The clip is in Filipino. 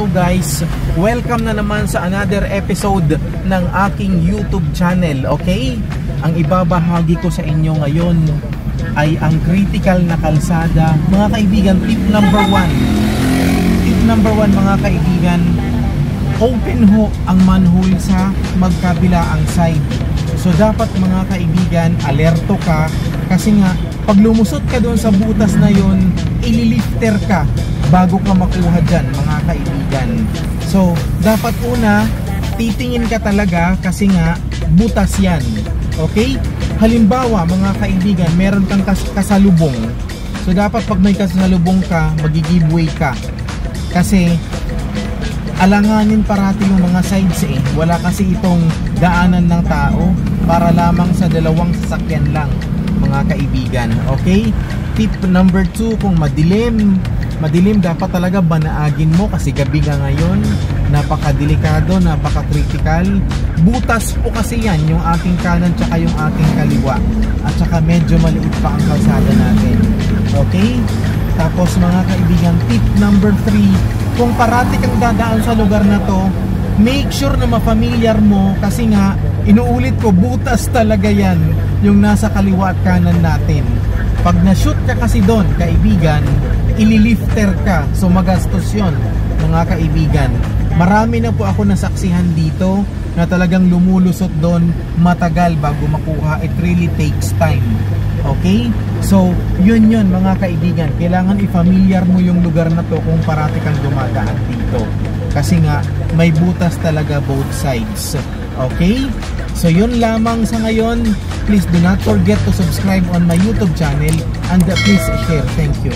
Hello guys! Welcome na naman sa another episode ng aking YouTube channel, okay? Ang ibabahagi ko sa inyo ngayon ay ang critical na kalsada. Mga kaibigan, tip number 1. Tip number 1 mga kaibigan, open ho ang manhole sa magkabilaang side. So dapat mga kaibigan, alerto ka kasi nga pag lumusot ka doon sa butas na yun, ililifter ka bago ka makuha dyan mga kaibigan. So dapat una, titingin ka talaga kasi nga butas yan. Okay? Halimbawa mga kaibigan, meron kang kasalubong. So dapat pag may kasalubong ka, mag-giveaway ka. Kasi alanganin parati yung mga sides eh. Wala kasi itong daanan ng tao para lamang sa dalawang sasakyan lang mga kaibigan. Okay? Tip number 2, kung madilim dapat talaga banaagin mo kasi gabi nga ngayon, napakadelikado, napaka-critical. Butas po kasi yan, yung ating kanan tsaka yung ating kaliwa, at saka medyo maliit pa ang kalsada natin. Okay? Tapos mga kaibigan, tip number 3, kung parati kang dadaan sa lugar na to, make sure na ma-familiar mo kasi nga, inuulit ko, butas talaga yan yung nasa kaliwa at kanan natin. Pag na-shoot ka kasi doon, kaibigan, ililifter ka. So magastos yun, mga kaibigan. Marami na po ako nasaksihan dito na talagang lumulusot doon, matagal bago makuha. It really takes time. Okay? So, yun mga kaibigan. Kailangan i-familiar mo yung lugar na to kung parati kang dumadaan dito. Kasi nga, may butas talaga both sides. Okay? So yun lamang sa ngayon. Please do not forget to subscribe on my YouTube channel and please share. Thank you.